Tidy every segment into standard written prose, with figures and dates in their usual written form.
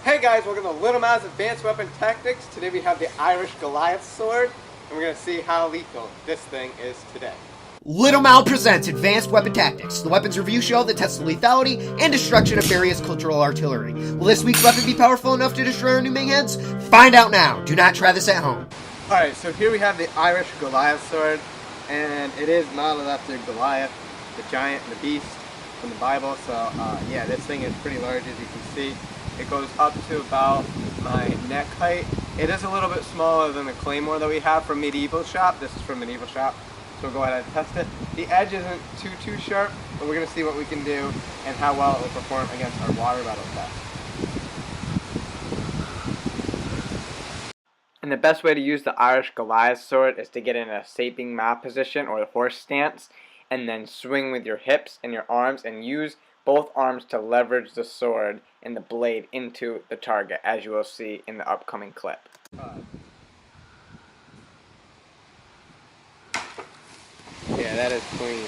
Hey guys, welcome to Little Ma's Advanced Weapon Tactics. Today we have the Irish Goliath Sword, and we're going to see how lethal this thing is today. Little Mal presents Advanced Weapon Tactics, the weapons review show that tests the lethality and destruction of various cultural artillery. Will this week's weapon be powerful enough to destroy our new heads? Find out now. Do not try this at home. Alright, so here we have the Irish Goliath Sword, and it is modeled after Goliath, the giant, the beast from the Bible. So yeah, this thing is pretty large, as you can see. It goes up to about my neck height. It is a little bit smaller than the Claymore that we have from Medieval Shop. This is from Medieval Shop, so we'll go ahead and test it. The edge isn't too sharp, but we're going to see what we can do and how well it will perform against our water battle test. And the best way to use the Irish Goliath Sword is to get in a saping mount position or the horse stance, and then swing with your hips and your arms and use both arms to leverage the sword and the blade into the target, as you will see in the upcoming clip. Yeah, that is clean.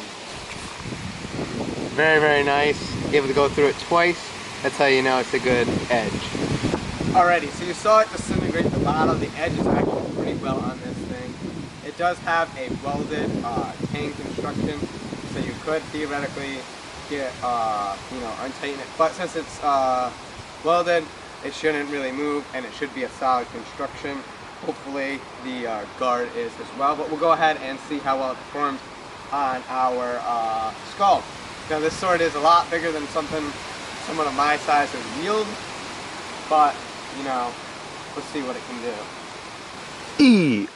Very nice. Able to go through it twice. That's how you know it's a good edge. Alrighty, so you saw it disintegrate the bottom. The edge is actually pretty well on this thing. It does have a welded tang construction, so you could theoretically get untighten it, but since it's welded, it shouldn't really move and it should be a solid construction. Hopefully the guard is as well, but we'll go ahead and see how well it performs on our skull. Now this sword is a lot bigger than someone of my size would wield, but you know, let's see what it can do.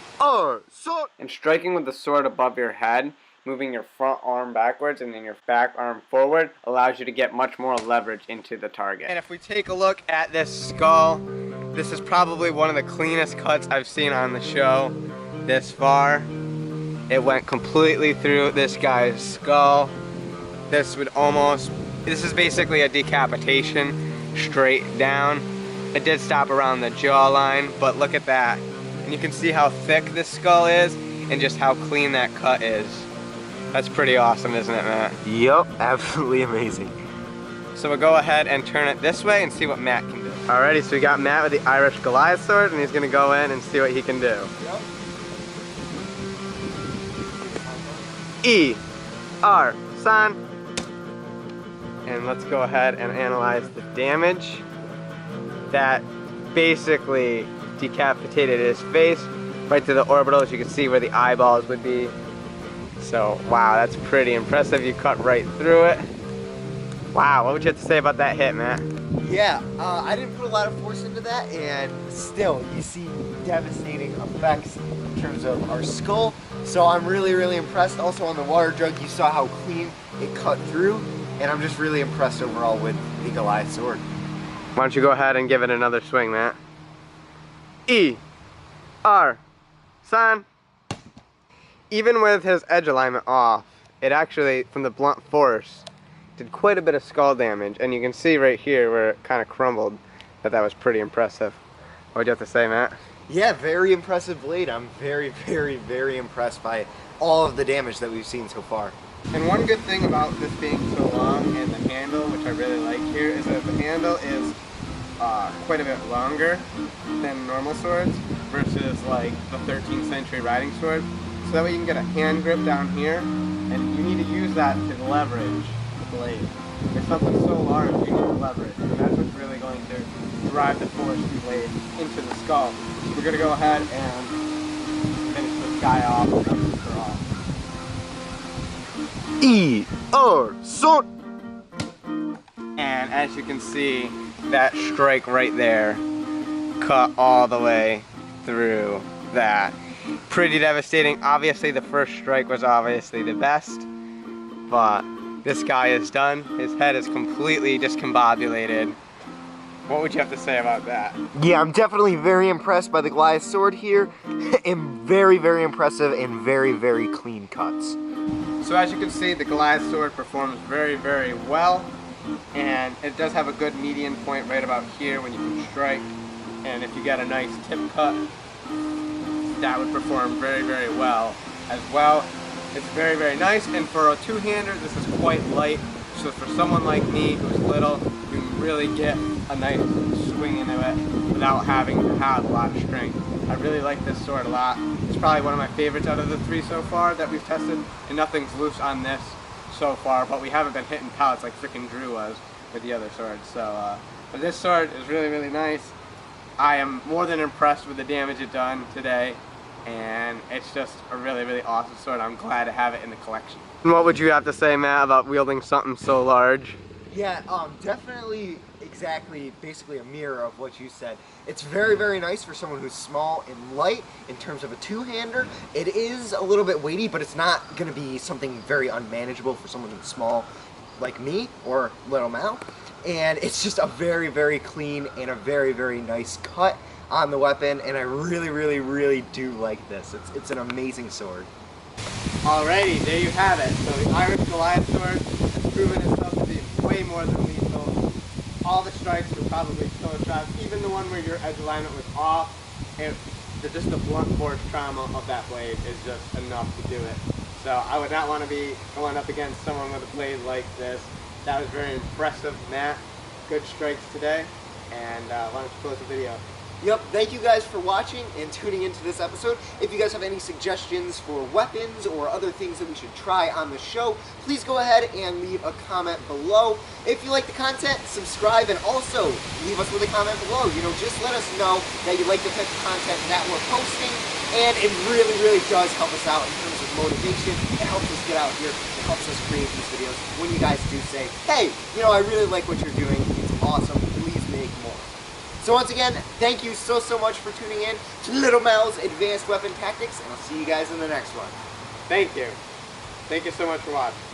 Sword! And striking with the sword above your head, moving your front arm backwards and then your back arm forward allows you to get much more leverage into the target. And if we take a look at this skull, this is probably one of the cleanest cuts I've seen on the show this far. It went completely through this guy's skull. This is basically a decapitation straight down. It did stop around the jawline, but look at that. And you can see how thick this skull is and just how clean that cut is. That's pretty awesome, isn't it, Matt? Yup, absolutely amazing. So we'll go ahead and turn it this way and see what Matt can do. Alrighty, so we got Matt with the Irish Goliath Sword, and he's going to go in and see what he can do. Yep. Son. And let's go ahead and analyze the damage. That basically decapitated his face right to the orbitals. You can see where the eyeballs would be. So, wow, that's pretty impressive. You cut right through it. Wow, what would you have to say about that hit, Matt? Yeah, I didn't put a lot of force into that, and still, you see devastating effects in terms of our skull. So I'm really impressed. Also on the water jug, you saw how clean it cut through, and I'm just really impressed overall with the Goliath Sword. Why don't you go ahead and give it another swing, Matt? Son. Even with his edge alignment off, it actually, from the blunt force, did quite a bit of skull damage. And you can see right here where it kind of crumbled that was pretty impressive. What would you have to say, Matt? Yeah, very impressive blade. I'm very impressed by all of the damage that we've seen so far. And one good thing about this being so long and the handle, which I really like here, is that the handle is quite a bit longer than normal swords versus like the 13th century riding sword. So that way you can get a hand grip down here, and you need to use that to leverage the blade. If something's so large, you need to leverage, and that's what's really going to drive the force of the blade into the skull. So we're going to go ahead and finish this guy off once and for all. Sword! And as you can see, that strike right there cut all the way through that. Pretty devastating. Obviously the first strike was obviously the best, but this guy is done. His head is completely discombobulated. What would you have to say about that? Yeah, I'm definitely very impressed by the Goliath Sword here, and very impressive and very clean cuts. So as you can see, the Goliath Sword performs very well, and it does have a good median point right about here when you can strike, and if you get a nice tip cut, that would perform very well as well. It's very nice, and for a two-hander this is quite light, so for someone like me who's little, you can really get a nice swing into it without having to have a lot of strength. I really like this sword a lot. It's probably one of my favorites out of the 3 so far that we've tested, and nothing's loose on this so far, but we haven't been hitting pallets like freaking Drew was with the other swords. So, but this sword is really, really nice. I am more than impressed with the damage it done today, and it's just a really, really awesome sword. I'm glad to have it in the collection. And what would you have to say, Matt, about wielding something so large? Yeah, definitely exactly, basically a mirror of what you said. It's very, very nice for someone who's small and light in terms of a two-hander. It is a little bit weighty, but it's not going to be something very unmanageable for someone who's small like me or Little Mal. And it's just a very, very clean and a very, very nice cut on the weapon, and I really, really, really do like this. It's an amazing sword. Alrighty, there you have it. So the Irish Goliath Sword has proven itself to be way more than lethal. All the strikes were probably killer shots, even the one where your edge alignment was off. Just the blunt force trauma of that blade is just enough to do it. So I would not want to be going up against someone with a blade like this. That was very impressive, Matt. Good strikes today. And why don't you close the video? Yep, thank you guys for watching and tuning into this episode. If you guys have any suggestions for weapons or other things that we should try on the show, please go ahead and leave a comment below. If you like the content, subscribe, and also leave us with a comment below. You know, just let us know that you like the type of content that we're posting, and it really, really does help us out in terms of motivation. It helps us get out here. It helps us create these videos when you guys do say, hey, you know, I really like what you're doing. It's awesome. Please make more. So once again, thank you so much for tuning in to Little Mal's Advanced Weapon Tactics, and I'll see you guys in the next one. Thank you. Thank you so much for watching.